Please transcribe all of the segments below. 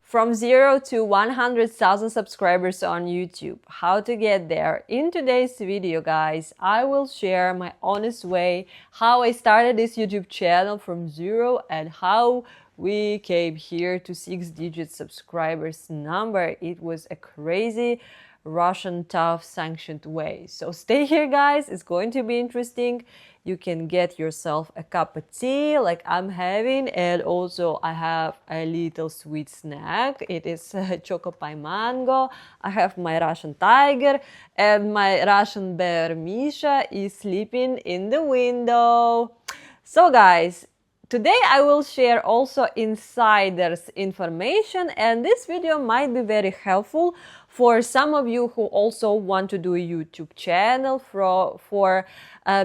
From 0 to 100,000 subscribers on YouTube. How to get there? In today's video, guys, I will share my honest way how I started this YouTube channel from 0 and how we came here to 6-digit subscribers number. It was a crazy Russian tough sanctioned way. So stay here, guys. It's going to be interesting. You can get yourself a cup of tea like I'm having, and also I have a little sweet snack. It is choco pie mango. I have my Russian tiger, and my Russian bear Misha is sleeping in the window. So guys, today I will share also insiders information, and this video might be very helpful for some of you who also want to do a YouTube channel for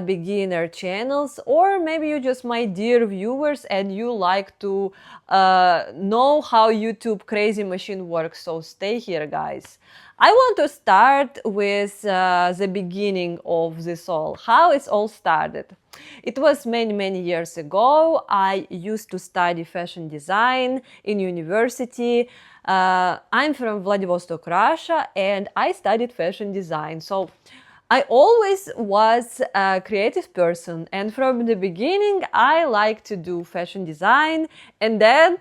beginner channels, or maybe you just my dear viewers and you like to know how YouTube crazy machine works. So stay here, guys. I want to start with the beginning of this all, how it's all started. It was many years ago. I used to study fashion design in university. I'm from Vladivostok, Russia, and I studied fashion design. So I always was a creative person, and from the beginning I like to do fashion design, and then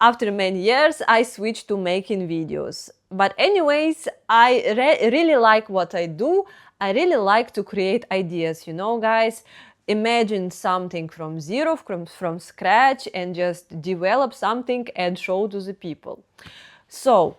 after many years I switched to making videos. But anyways, I really like what I do. I really like to create ideas, you know, guys. Imagine something from zero, from scratch, and just develop something and show to the people. So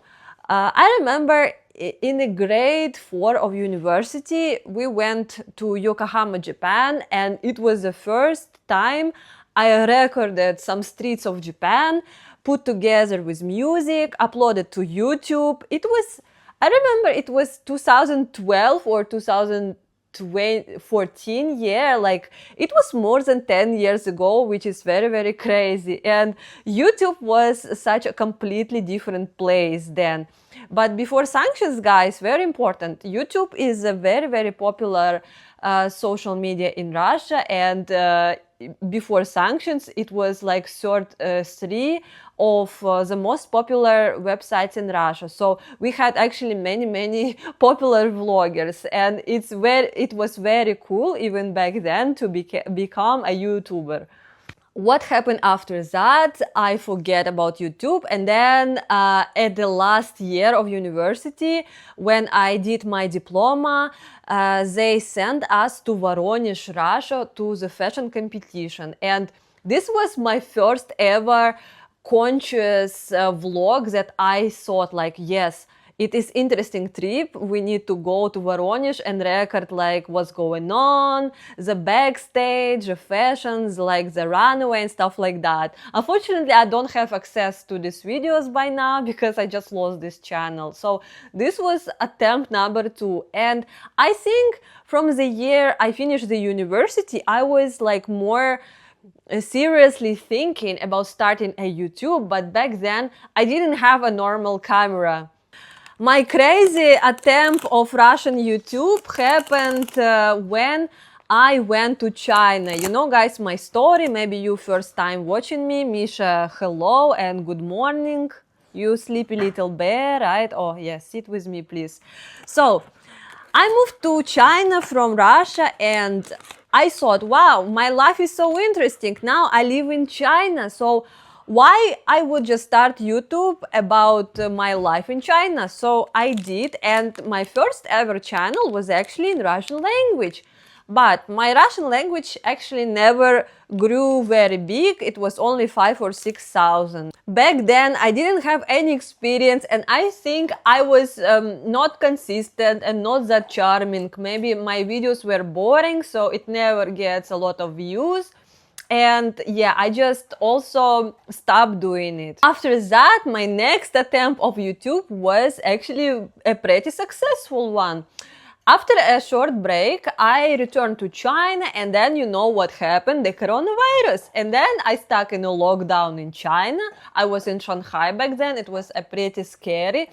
I remember in the grade 4 of university, we went to Yokohama, Japan, and it was the first time I recorded some streets of Japan, put together with music, uploaded to YouTube. It was, I remember it was 2012 or 2014, yeah, like it was more than 10 years ago, which is very crazy. And YouTube was such a completely different place then. But before sanctions, guys, very important, YouTube is a very popular social media in Russia, and before sanctions it was like third 3 of the most popular websites in Russia. So we had actually many popular vloggers, and it was very cool even back then to become a YouTuber. What happened after that, I forget about YouTube. And then at the last year of university, when I did my diploma, they sent us to Voronezh, Russia, to the fashion competition. And this was my first ever conscious vlog that I thought like, yes, it is interesting trip. We need to go to Voronezh and record like what's going on, the backstage, the fashions, like the runway and stuff like that. Unfortunately, I don't have access to these videos by now because I just lost this channel. So this was attempt number 2. And I think from the year I finished the university, I was like more seriously thinking about starting a YouTube, but back then I didn't have a normal camera. My crazy attempt of Russian YouTube happened when I went to China. You know, guys, my story, maybe you first time watching me. Misha, hello and good morning. You sleepy little bear, right? Oh, yes, sit with me, please. So, I moved to China from Russia, and I thought, wow, my life is so interesting. Now I live in China, so why I would just start YouTube about my life in China? So I did, and my first ever channel was actually in Russian language. But my Russian language actually never grew very big. It was only 5,000 or 6,000. Back then I didn't have any experience, and I think I was not consistent and not that charming. Maybe my videos were boring, so it never gets a lot of views. And yeah, I just also stopped doing it. After that, my next attempt of YouTube was actually a pretty successful one. After a short break, I returned to China, and then you know what happened, the coronavirus. And then I stuck in a lockdown in China. I was in Shanghai back then. It was pretty scary.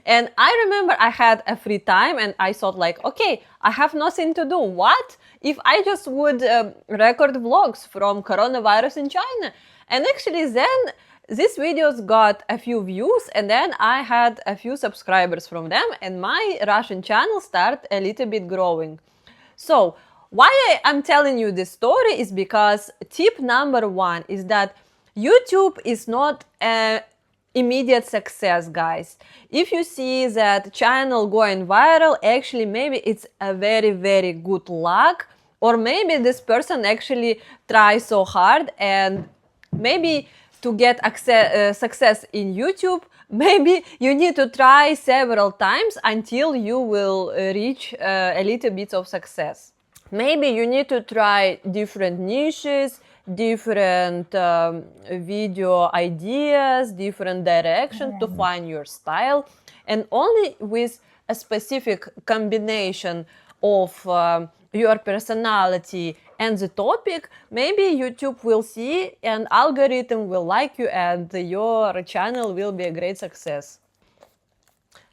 And I remember I had a free time, and I thought like, okay, I have nothing to do. What if I just would record vlogs from coronavirus in China? And actually then these videos got a few views, and then I had a few subscribers from them, and my Russian channel started a little bit growing. So why I'm telling you this story is because tip number one is that YouTube is not an immediate success, guys. If you see that channel going viral, actually maybe it's a very, very good luck, or maybe this person actually tries so hard, and maybe to get success in YouTube, maybe you need to try several times until you will reach a little bit of success. Maybe you need to try different niches, different video ideas, different directions to find your style, and only with a specific combination of your personality and the topic, maybe YouTube will see and algorithm will like you and your channel will be a great success.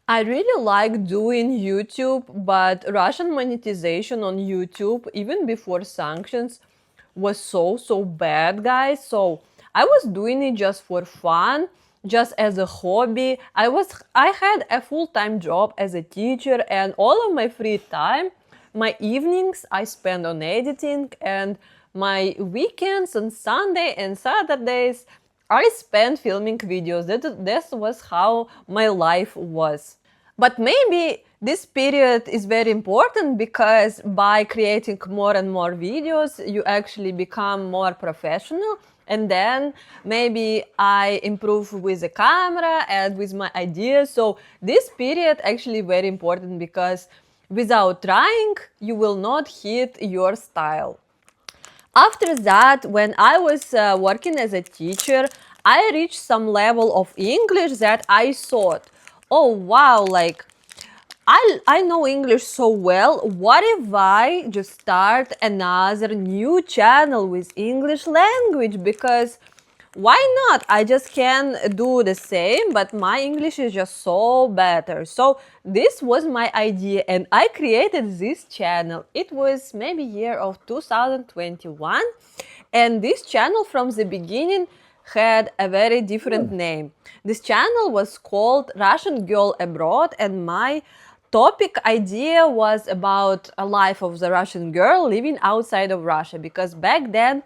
I really like doing YouTube, but Russian monetization on YouTube, even before sanctions, was so bad, guys. So I was doing it just for fun, just as a hobby. I had a full-time job as a teacher, and all of my free time, my evenings, I spend on editing, and my weekends on Sunday and Saturdays, I spent filming videos. That was how my life was. But maybe this period is very important because by creating more and more videos, you actually become more professional. And then maybe I improve with the camera and with my ideas. So this period actually very important because without trying, you will not hit your style. After that, when I was working as a teacher, I reached some level of English that I thought, oh wow, like I know English so well. What if I just start another new channel with English language? Because why not? I just can do the same, but my English is just so better. So this was my idea, and I created this channel. It was maybe year of 2021, and this channel from the beginning had a very different name. This channel was called Russian Girl Abroad, and my topic idea was about a life of the Russian girl living outside of Russia, because back then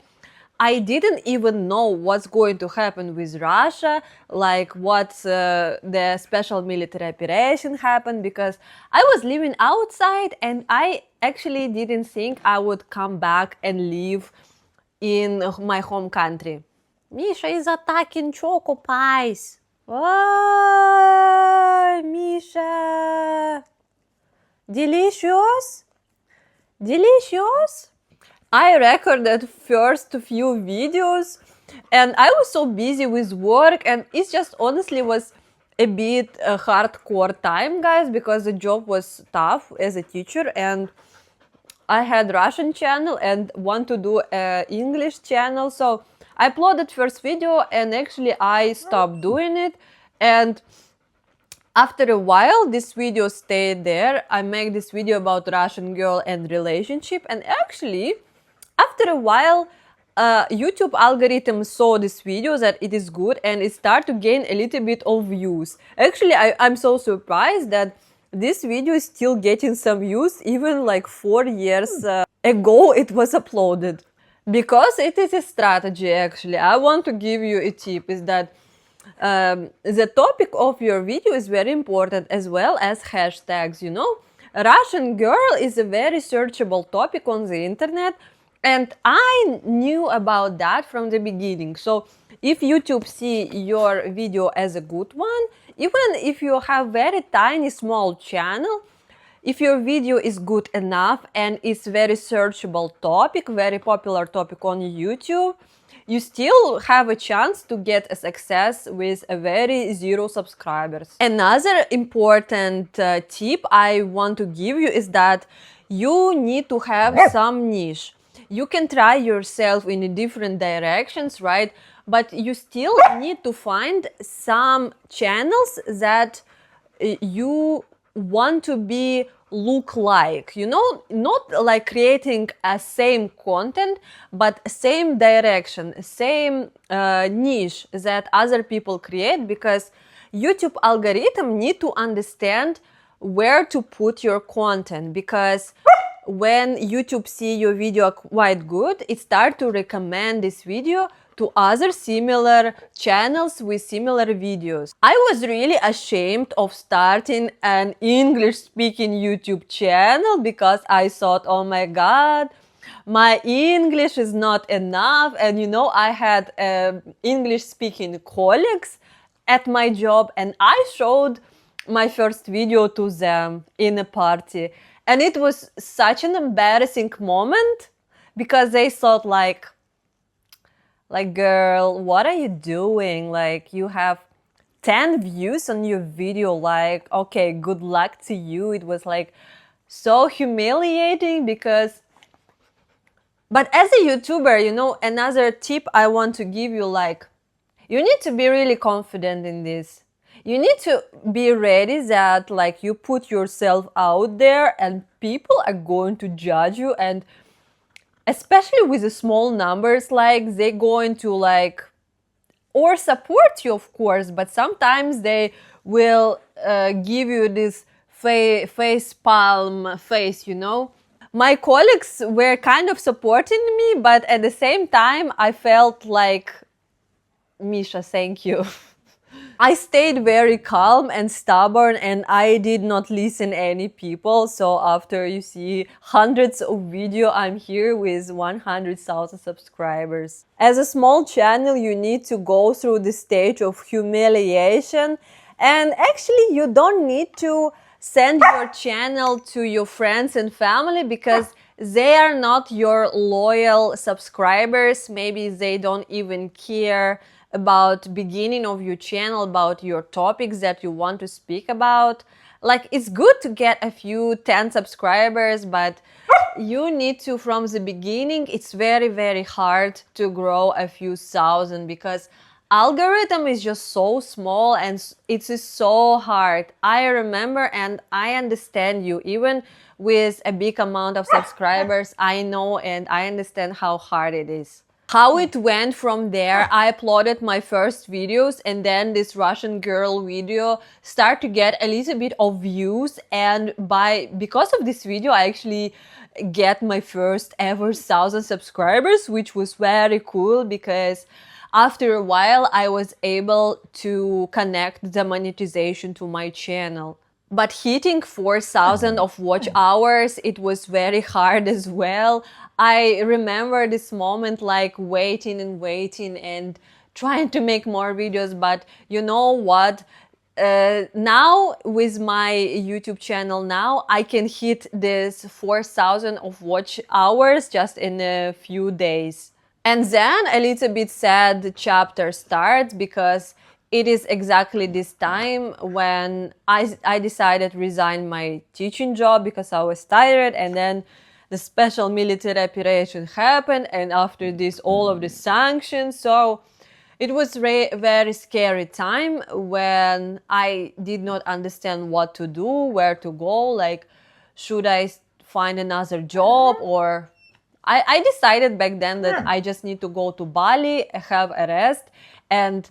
I didn't even know what's going to happen with Russia, like what's the special military operation happened, because I was living outside and I actually didn't think I would come back and live in my home country. Misha is attacking Choco Pies. Oh, Misha. Delicious? Delicious? I recorded first few videos and I was so busy with work, and it just honestly was a bit hardcore time, guys, because the job was tough as a teacher, and I had Russian channel and want to do a English channel. So I uploaded first video and actually I stopped doing it, and after a while this video stayed there. I made this video about Russian girl and relationship, and actually after a while, YouTube algorithm saw this video that it is good and it started to gain a little bit of views. Actually, I'm so surprised that this video is still getting some views, even like 4 years ago it was uploaded. Because it is a strategy, actually. I want to give you a tip, is that the topic of your video is very important, as well as hashtags, you know. Russian girl is a very searchable topic on the internet, and I knew about that from the beginning. So if YouTube see your video as a good one, even if you have very tiny small channel, if your video is good enough and it's very searchable topic, very popular topic on YouTube, you still have a chance to get a success with a very 0 subscribers. Another important tip I want to give you is that you need to have some niche. You can try yourself in different directions, right? But you still need to find some channels that you want to be look like, you know, not like creating a same content, but same direction, same niche that other people create, because YouTube algorithm need to understand where to put your content, because when YouTube see your video quite good, it start to recommend this video to other similar channels with similar videos. I was really ashamed of starting an English speaking YouTube channel because I thought, oh my god, my English is not enough. And you know, I had English speaking colleagues at my job, and I showed my first video to them in a party, and it was such an embarrassing moment because they thought like, girl, what are you doing? Like, you have 10 views on your video. Like, okay, good luck to you. It was like so humiliating because, but as a YouTuber, you know, another tip I want to give you, like, you need to be really confident in this. You need to be ready that, like, you put yourself out there and people are going to judge you, and especially with the small numbers, like, they're going to, like, or support you, of course, but sometimes they will give you this face palm face, you know. My colleagues were kind of supporting me, but at the same time, I felt like, Misha, thank you. I stayed very calm and stubborn, and I did not listen any people. So after you see hundreds of video, I'm here with 100,000 subscribers. As a small channel, you need to go through the stage of humiliation, and actually you don't need to send your channel to your friends and family because they are not your loyal subscribers. Maybe they don't even care about beginning of your channel, about your topics that you want to speak about. Like, it's good to get a few 10 subscribers, but you need to, from the beginning, it's very, very hard to grow a few thousand because algorithm is just so small and it is so hard. I remember and I understand you. Even with a big amount of subscribers, I know and I understand how hard it is. How it went from there, I uploaded my first videos, and then this Russian girl video started to get a little bit of views, and because of this video I actually get my first ever 1,000 subscribers, which was very cool because after a while I was able to connect the monetization to my channel. But hitting 4,000 of watch hours, it was very hard as well. I remember this moment, like waiting and waiting and trying to make more videos. But you know what? Now with my YouTube channel, now I can hit this 4,000 of watch hours just in a few days. And then a little bit sad chapter starts because it is exactly this time when I decided to resign my teaching job because I was tired, and then the special military operation happened, and after this all of the sanctions. So it was very scary time when I did not understand what to do, where to go, like should I find another job, or I decided back then that I just need to go to Bali, have a rest. And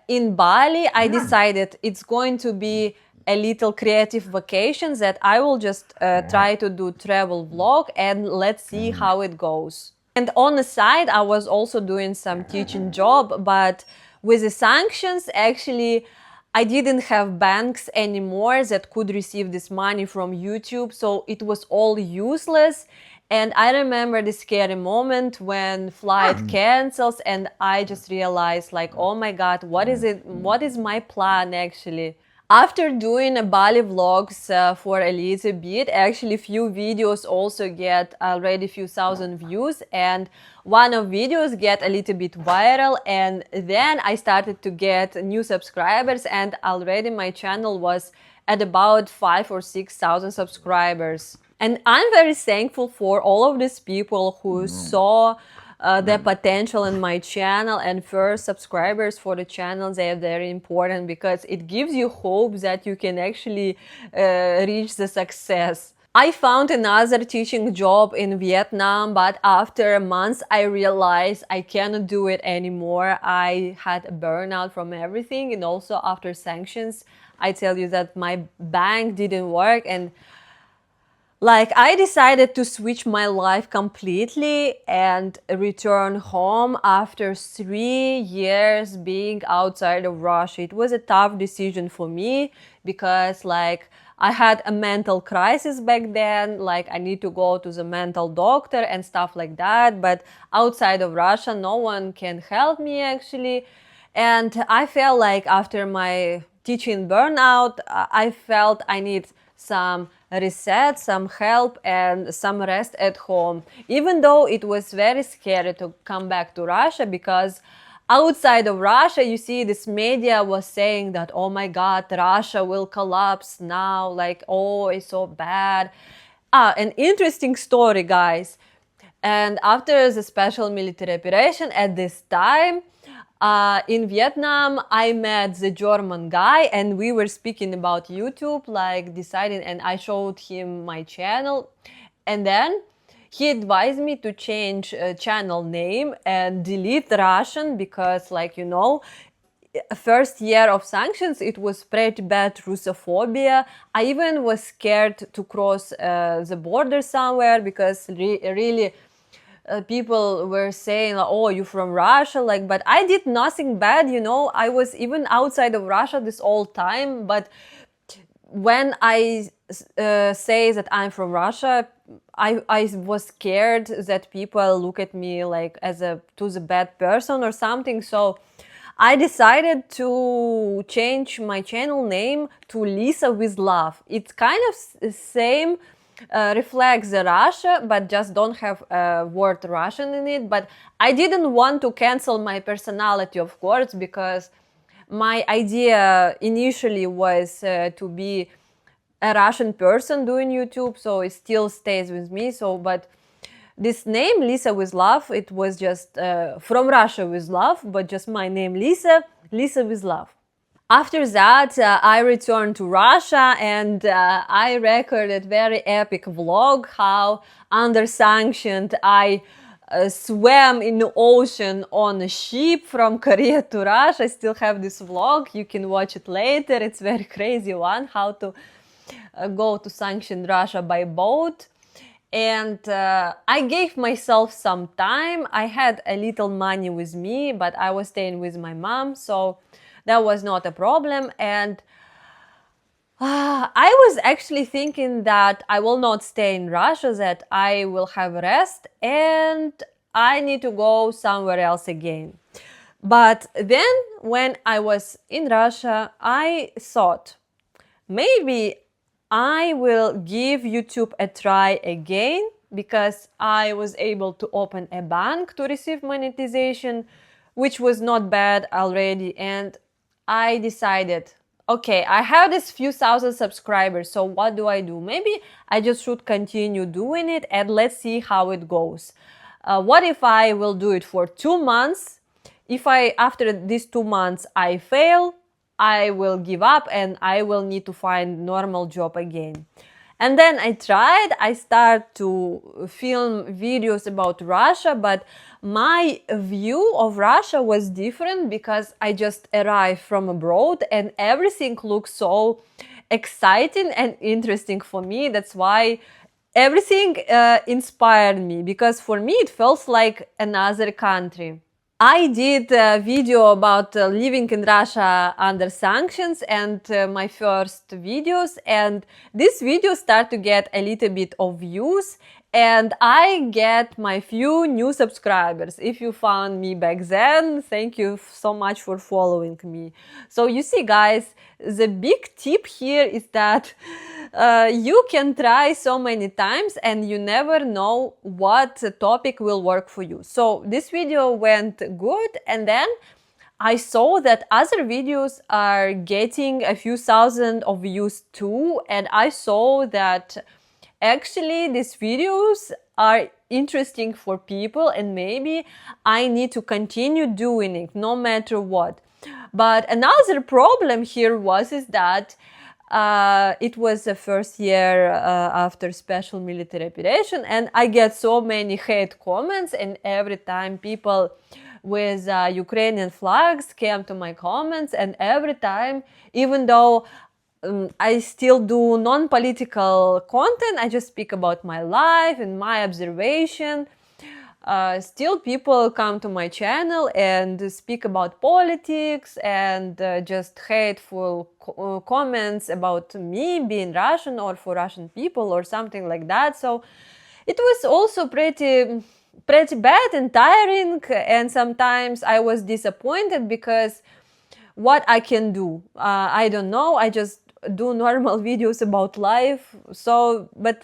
in Bali, I decided it's going to be a little creative vacation that I will just try to do travel vlog, and let's see how it goes. And on the side, I was also doing some teaching job, but with the sanctions, actually, I didn't have banks anymore that could receive this money from YouTube, so it was all useless. And I remember the scary moment when flight cancels, and I just realized, like, oh my God, what is my plan actually? After doing a Bali vlogs for a little bit, actually few videos also get already few thousand views, and one of videos get a little bit viral, and then I started to get new subscribers, and already my channel was at about 5,000 or 6,000 subscribers. And I'm very thankful for all of these people who saw the potential in my channel. And first, subscribers for the channel, they are very important because it gives you hope that you can actually reach the success. I found another teaching job in Vietnam, but after months I realized I cannot do it anymore. I had a burnout from everything, and also after sanctions, I tell you that my bank didn't work, and like I decided to switch my life completely and return home after 3 years being outside of Russia. It was a tough decision for me because like I had a mental crisis back then, like I need to go to the mental doctor and stuff like that, but outside of Russia no one can help me actually. And I felt like after my teaching burnout, I felt I need some reset, some help, and some rest at home. Even though it was very scary to come back to Russia, because outside of Russia, you see, this media was saying that, oh my God, Russia will collapse now, like, oh, it's so bad. An interesting story, guys. And after the special military operation at this time, in Vietnam, I met the German guy and we were speaking about YouTube, like deciding, and I showed him my channel. And then he advised me to change channel name and delete Russian because, like, you know, first year of sanctions, it was pretty bad Russophobia. I even was scared to cross the border somewhere because really people were saying, oh, you're from Russia, like, but I did nothing bad, you know. I was even outside of Russia this whole time, but when I say that I'm from Russia, I was scared that people look at me like as a the bad person or something. So I decided to change my channel name to Lisa with Love. It's kind of same, reflects the Russia, but just don't have a word Russian in it. But I didn't want to cancel my personality, of course, because my idea initially was to be a Russian person doing YouTube, so it still stays with me. So, but this name, Lisa with Love, it was just from Russia with love, but just my name, Lisa, Lisa with Love. After that, I returned to Russia and I recorded very epic vlog how under sanctions I swam in the ocean on a ship from Korea to Russia. I still have this vlog. You can watch it later. It's very crazy one, how to go to sanctioned Russia by boat. And I gave myself some time. I had a little money with me, but I was staying with my mom, so that was not a problem. And I was actually thinking that I will not stay in Russia, that I will have rest and I need to go somewhere else again. But then when I was in Russia, I thought maybe I will give YouTube a try again, because I was able to open a bank to receive monetization, which was not bad already. And I decided, okay, I have this few thousand subscribers, so what do I do? Maybe I just should continue doing it and let's see how it goes. What if I will do it for 2 months? If after these 2 months I fail, I will give up and I will need to find normal job again. And then I tried, I started to film videos about Russia, but my view of Russia was different because I just arrived from abroad and everything looks so exciting and interesting for me. That's why everything inspired me, because for me it felt like another country. I did a video about living in Russia under sanctions and my first videos, and this video start to get a little bit of views and I get my few new subscribers. If you found me back then, thank you so much for following me. So you see, guys, the big tip here is that you can try so many times and you never know what topic will work for you. So this video went good, and then I saw that other videos are getting a few thousand of views too, and I saw that actually these videos are interesting for people, and maybe I need to continue doing it no matter what. But another problem here is that it was the first year after special military operation, and I get so many hate comments, and every time people with Ukrainian flags came to my comments, and every time, even though I still do non-political content, I just speak about my life and my observation. Still people come to my channel and speak about politics and just hateful comments about me being Russian or for Russian people or something like that. So it was also pretty bad and tiring, and sometimes I was disappointed because what I can do, I don't know, I just do normal videos about life. So but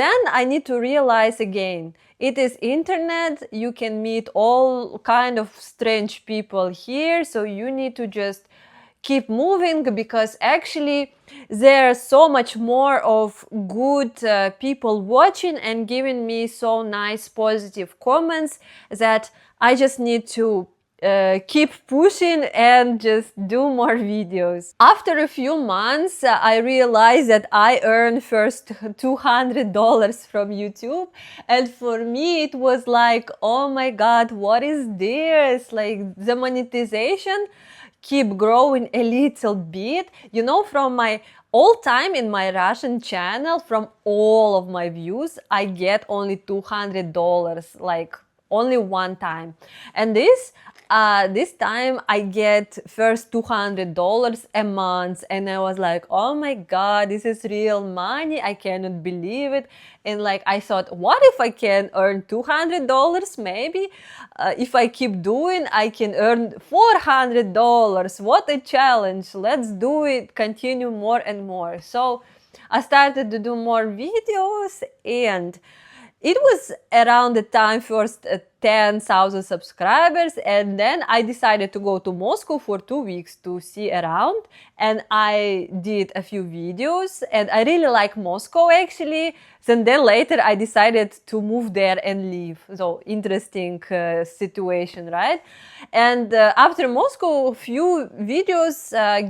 then I need to realize again, it is internet, you can meet all kind of strange people here, so you need to just keep moving, because actually there's so much more of good people watching and giving me so nice positive comments that I just need to keep pushing and just do more videos. After a few months, I realized that I earned first $200 from YouTube, and for me it was like, oh my god, what is this? Like, the monetization keep growing a little bit, you know. From my all time in my Russian channel, from all of my views, I get only $200, like only one time. And this time I get first $200 a month, and I was like, oh my god, this is real money, I cannot believe it. And like, I thought, what if I can earn $200? Maybe if I keep doing, I can earn $400. What a challenge, let's do it, continue more and more. So I started to do more videos, and it was around the time first 10,000 subscribers, and then I decided to go to Moscow for 2 weeks to see around, and I did a few videos, and I really like Moscow actually. And then later I decided to move there and leave. So interesting situation, right? And after Moscow, a few videos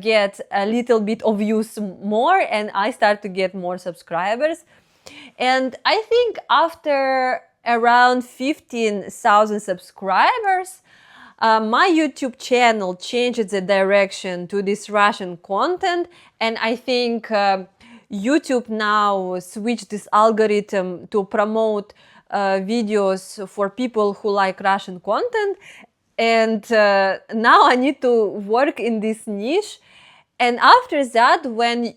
get a little bit of views more, and I start to get more subscribers. And I think after around 15,000 subscribers, my YouTube channel changed the direction to this Russian content, and I think YouTube now switched this algorithm to promote videos for people who like Russian content, and now I need to work in this niche. And after that, when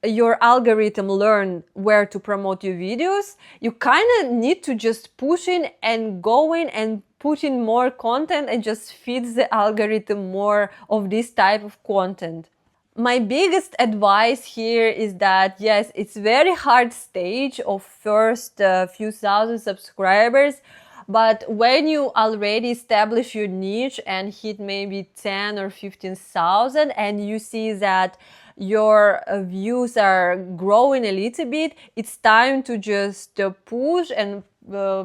your algorithm learn where to promote your videos, you kind of need to just push in and go in and put in more content and just feed the algorithm more of this type of content. My biggest advice here is that, yes, it's very hard stage of first few thousand subscribers, but when you already establish your niche and hit maybe 10 or 15,000, and you see that your views are growing a little bit, it's time to just push and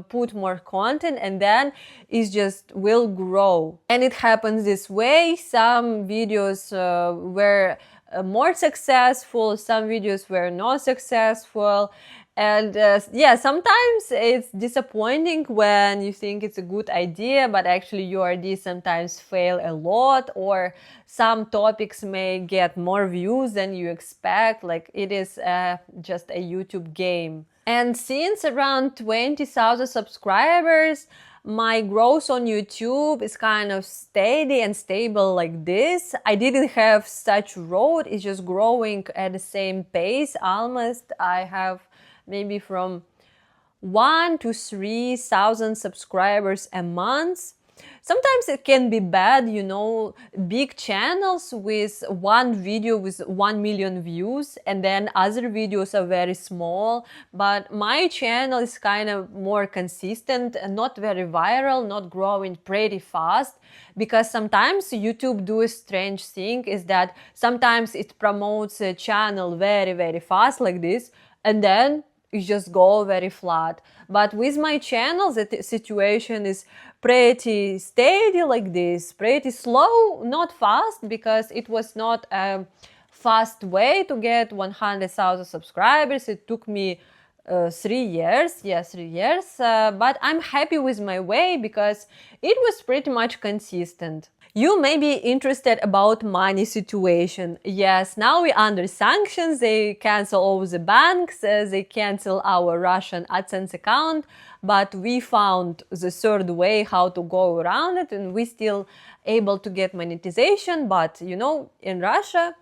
put more content, and then it just will grow. And it happens this way. Some videos were more successful, some videos were not successful. And yeah, sometimes it's disappointing when you think it's a good idea, but actually your ideas sometimes fail a lot, or some topics may get more views than you expect. Like, it is just a YouTube game. And since around 20,000 subscribers, my growth on YouTube is kind of steady and stable like this. I didn't have such road, it's just growing at the same pace almost. I have maybe from 1,000 to 3,000 subscribers a month. Sometimes it can be bad, you know, big channels with one video with 1 million views, and then other videos are very small. But my channel is kind of more consistent and not very viral, not growing pretty fast, because sometimes YouTube do a strange thing, is that sometimes it promotes a channel very, very fast like this, and then it just go very flat. But with my channel, the situation is pretty steady like this, pretty slow, not fast, because it was not a fast way to get 100,000 subscribers. It took me 3 years, yes, 3 years, but I'm happy with my way because it was pretty much consistent. You may be interested about money situation. Yes, now we under sanctions. They cancel all the banks, they cancel our Russian AdSense account, but we found the third way how to go around it, and we still able to get monetization. But you know, in Russia,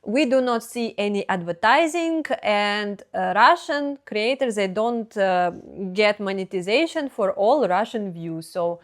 we do not see any advertising, and Russian creators, they don't get monetization for all Russian views. So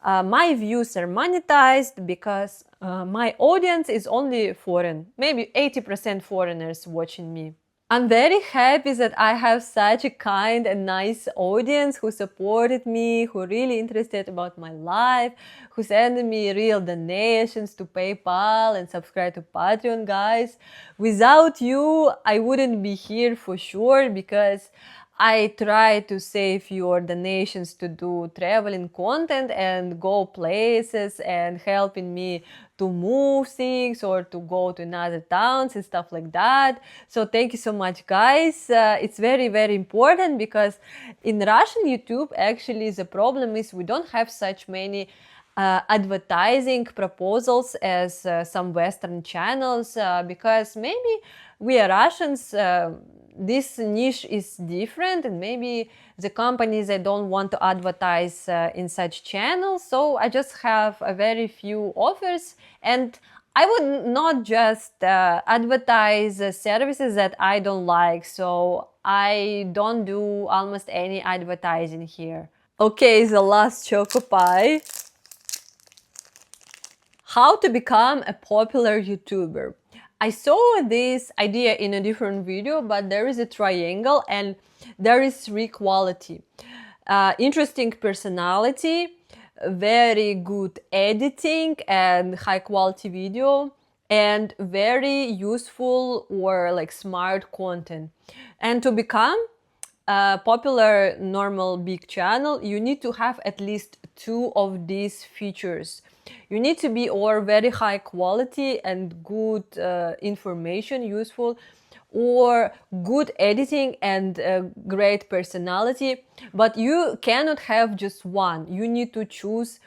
my views are monetized because my audience is only foreign, maybe 80% foreigners watching me. I'm very happy that I have such a kind and nice audience who supported me, who really interested about my life, who send me real donations to PayPal and subscribe to Patreon, guys. Without you, I wouldn't be here for sure, because I try to save your donations to do traveling content and go places and helping me to move things or to go to another towns and stuff like that. So thank you so much, guys. It's very, very important, because in Russian YouTube, actually, the problem is we don't have such many advertising proposals as some Western channels, because maybe we are Russians, this niche is different, and maybe the companies, they don't want to advertise in such channels. So I just have a very few offers, and I would not just advertise services that I don't like. So I don't do almost any advertising here. Okay, the last choco pie. How to become a popular YouTuber. I saw this idea in a different video, but there is a triangle and there is 3 quality. Interesting personality, very good editing and high quality video, and very useful or like smart content. And to become a popular, normal, big channel, you need to have at least 2 of these features. You need to be or very high quality and good information, useful, or good editing and great personality. But you cannot have just one. You need to choose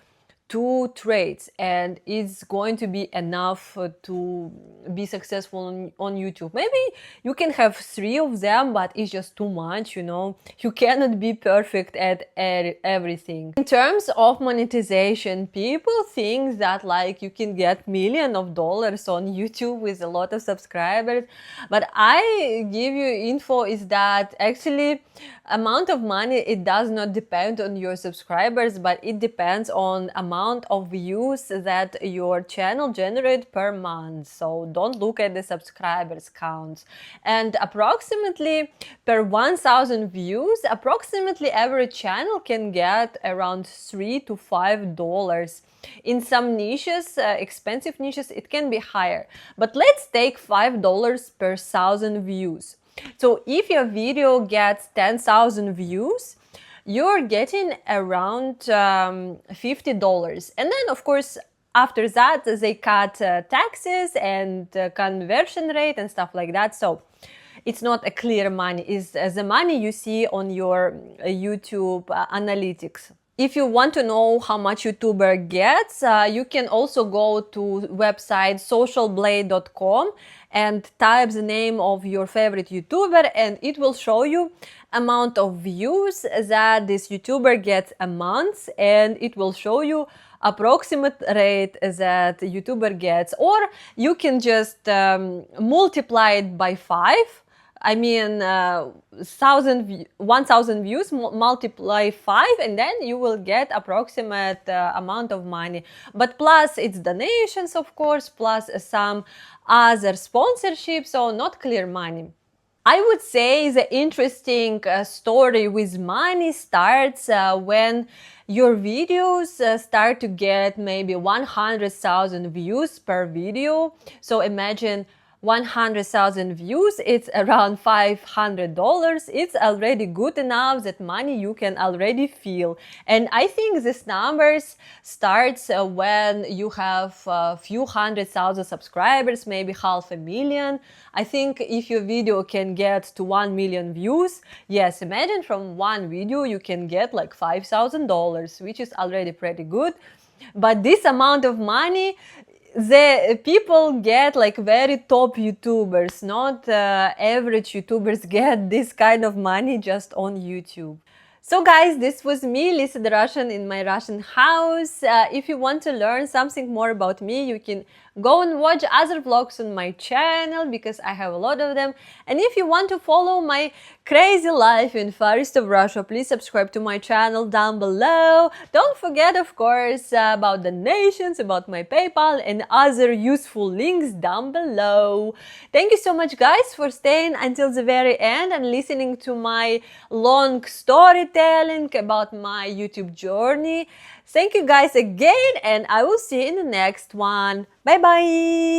2 traits, and it's going to be enough to be successful on YouTube. Maybe you can have 3 of them, but it's just too much, you know. You cannot be perfect at everything. In terms of monetization, people think that like you can get millions of dollars on YouTube with a lot of subscribers, but I give you info is that actually amount of money, it does not depend on your subscribers, but it depends on amount of views that your channel generate per month. So don't look at the subscribers counts. And approximately per 1,000 views, approximately every channel can get around $3 to $5. In some niches, expensive niches, it can be higher. But let's take $5 per 1,000 views. So if your video gets 10,000 views, you're getting around $50. And then, of course, after that, they cut taxes and conversion rate and stuff like that. So it's not a clear money. It's the money you see on your YouTube analytics. If you want to know how much YouTuber gets, you can also go to website socialblade.com and type the name of your favorite YouTuber, and it will show you amount of views that this YouTuber gets a month, and it will show you approximate rate that YouTuber gets, or you can just multiply it by 5. I mean, 1,000 views multiply 5, and then you will get approximate amount of money. But plus it's donations, of course, plus some other sponsorships, so not clear money. I would say the interesting story with money starts when your videos start to get maybe 100,000 views per video. So imagine 100,000 views, it's around $500. It's already good enough, that money you can already feel. And I think these numbers starts when you have a few 100,000 subscribers, maybe 500,000. I think if your video can get to 1 million views, yes, imagine from one video you can get like $5,000, which is already pretty good. But this amount of money, the people get like very top YouTubers, not average YouTubers get this kind of money just on YouTube. So guys, this was me, Lisa the Russian, in my Russian house. If you want to learn something more about me, you can go and watch other vlogs on my channel, because I have a lot of them. And if you want to follow my crazy life in Far East of Russia, please subscribe to my channel down below. Don't forget, of course, about donations, about my PayPal and other useful links down below. Thank you so much, guys, for staying until the very end and listening to my long storytelling about my YouTube journey. Thank you guys again, and I will see you in the next one. Bye bye!